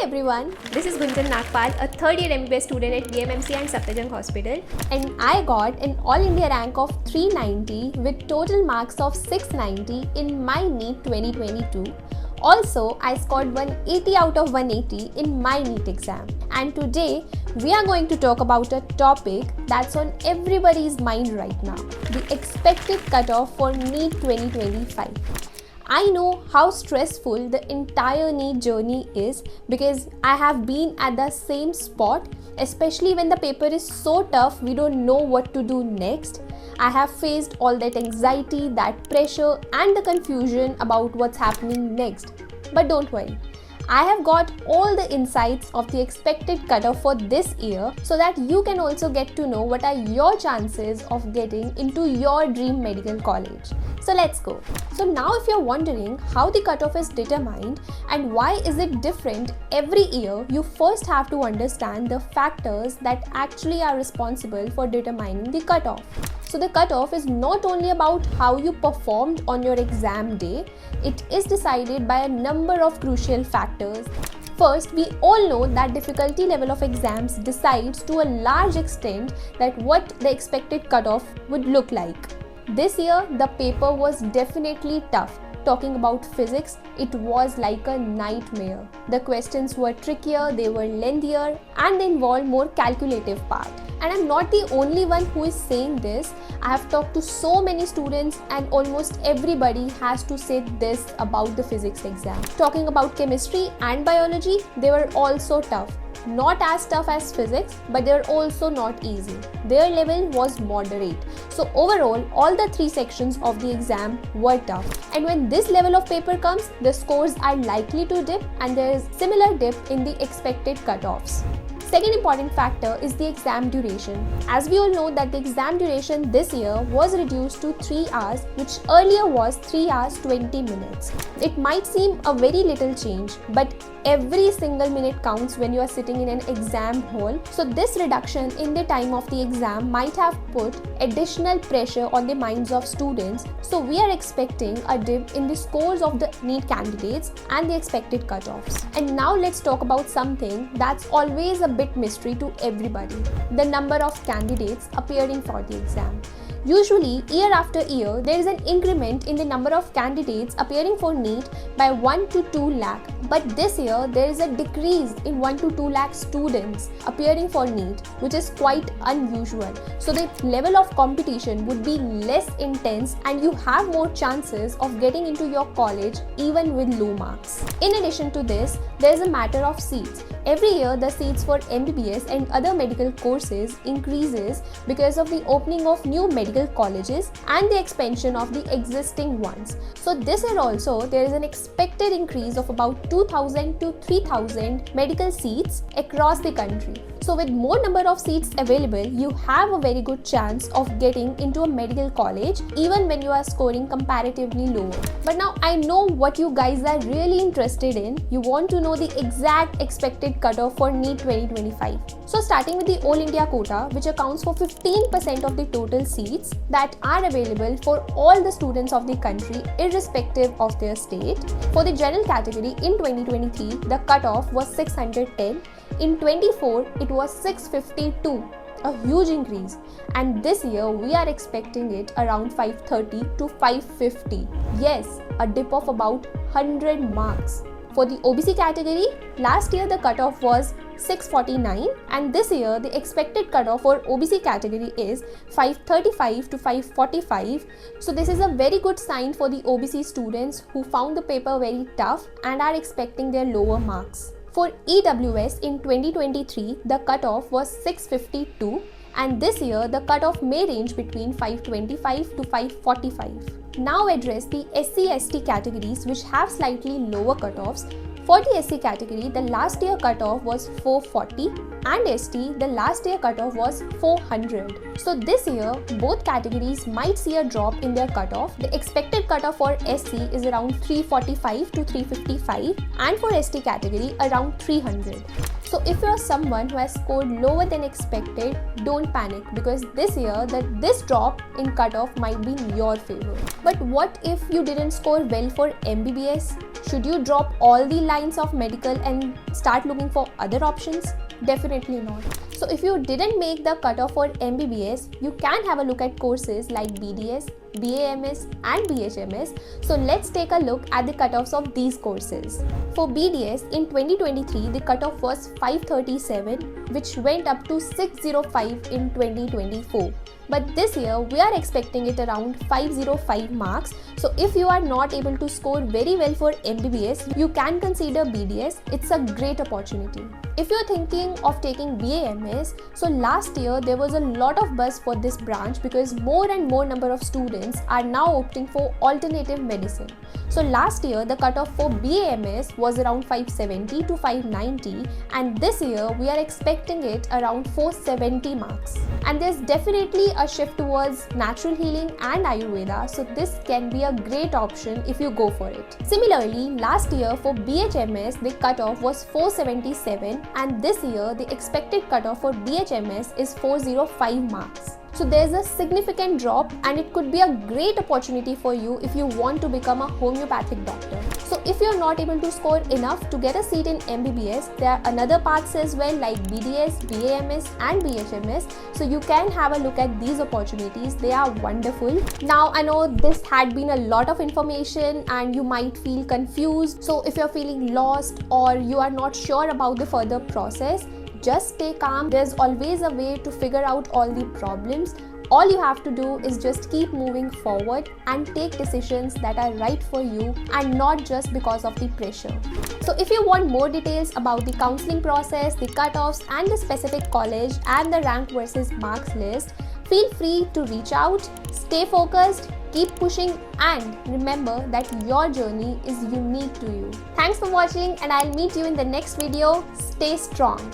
everyone, this is Gunjan a third year MBBS student at BHMS and Safdarjung Hospital, and I got an All India rank of 390 with total marks of 690 in my NEET 2022. Also, I scored 180 out of 180 in my NEET exam. And today, we are going to talk about a topic that's on everybody's mind right now, the expected cutoff for NEET 2025. I know how stressful the entire NEET journey is because I have been at the same spot, especially when the paper is so tough we don't know what to do next. I have faced all that anxiety, that pressure and the confusion about what's happening next. But don't worry, I have got all the insights of the expected cutoff for this year so that you can also get to know what are your chances of getting into your dream medical college. So let's go. So now if you're wondering how the cutoff is determined and why is it different every year, you first have to understand the factors that actually are responsible for determining the cutoff. So the cutoff is not only about how you performed on your exam day, it is decided by a number of crucial factors. First, we all know that difficulty level of exams decides to a large extent that what the expected cutoff would look like. This year, the paper was definitely tough. Talking about physics, it was like a nightmare. The questions were trickier, they were lengthier, and they involved more calculative part. And I'm not the only one who is saying this. I have talked to so many students and almost everybody has to say this about the physics exam. Talking about chemistry and biology, they were also tough. Not as tough as physics, but they're also not easy. Their level was moderate. So overall, all the three sections of the exam were tough. And when this level of paper comes, the scores are likely to dip and there is similar dip in the expected cutoffs. Second important factor is the exam duration. As we all know that the exam duration this year was reduced to 3 hours, which earlier was 3 hours 20 minutes. It might seem a very little change, but every single minute counts when you are sitting in an exam hall. So this reduction in the time of the exam might have put additional pressure on the minds of students. So we are expecting a dip in the scores of the NEET candidates and the expected cutoffs. And now let's talk about something that's always a bit mystery to everybody: the number of candidates appearing for the exam. Usually, year after year, there is an increment in the number of candidates appearing for NEET by 1 to 2 lakh. But this year, there is a decrease in 1 to 2 lakh students appearing for NEET, which is quite unusual. So the level of competition would be less intense and you have more chances of getting into your college even with low marks. In addition to this, there is a matter of seats. Every year, the seats for MBBS and other medical courses increases because of the opening of new medical colleges and the expansion of the existing ones. So this year also, there is an expected increase of about 2,000 to 3,000 medical seats across the country. So with more number of seats available, you have a very good chance of getting into a medical college even when you are scoring comparatively lower. But now I know what you guys are really interested in. You want to know the exact expected cutoff for NEET 2025. So starting with the All India quota, which accounts for 15% of the total seats that are available for all the students of the country irrespective of their state. For the general category in 2023, the cutoff was 610. In 24, it was 652, a huge increase, and this year we are expecting it around 530 to 550. Yes, a dip of about 100 marks. For the OBC category, last year the cutoff was 649 and this year the expected cutoff for OBC category is 535 to 545. So this is a very good sign for the OBC students who found the paper very tough and are expecting their lower marks. For EWS in 2023, the cutoff was 652 and this year the cutoff may range between 525 to 545. Now address the SC/ST categories which have slightly lower cutoffs. For the SC category, the last year cutoff was 440 and ST, the last year cutoff was 400. So this year, both categories might see a drop in their cutoff. The expected cutoff for SC is around 345 to 355 and for ST category around 300. So if you are someone who has scored lower than expected, don't panic because this year this drop in cutoff might be in your favor. But what if you didn't score well for MBBS? Should you drop all the lines of medical and start looking for other options? Definitely not. So if you didn't make the cutoff for MBBS, you can have a look at courses like BDS, BAMS and BHMS. So let's take a look at the cutoffs of these courses. For BDS in 2023, the cutoff was 537, which went up to 605 in 2024. But this year we are expecting it around 505 marks. So if you are not able to score very well for MBBS, you can consider BDS. It's a great opportunity. If you're thinking of taking BAMS, so last year there was a lot of buzz for this branch because more and more number of students are now opting for alternative medicine. So last year the cutoff for BAMS was around 570 to 590, and this year we are expecting it around 470 marks. And there's definitely a shift towards natural healing and Ayurveda, so this can be a great option if you go for it. Similarly, last year for BHMS the cutoff was 477, and this year the expected cutoff for BHMS is 405 marks. So there's a significant drop, and it could be a great opportunity for you if you want to become a homeopathic doctor. So if you're not able to score enough to get a seat in MBBS, there are another paths as well like BDS, BAMS and BHMS. So you can have a look at these opportunities. They are wonderful. Now I know this had been a lot of information and you might feel confused. So if you're feeling lost or you are not sure about the further process, just stay calm. There's always a way to figure out all the problems. All you have to do is just keep moving forward and take decisions that are right for you and not just because of the pressure. So if you want more details about the counseling process, the cutoffs and the specific college and the rank versus marks list, feel free to reach out. Stay focused, keep pushing, and remember that your journey is unique to you. Thanks for watching, and I'll meet you in the next video. Stay strong.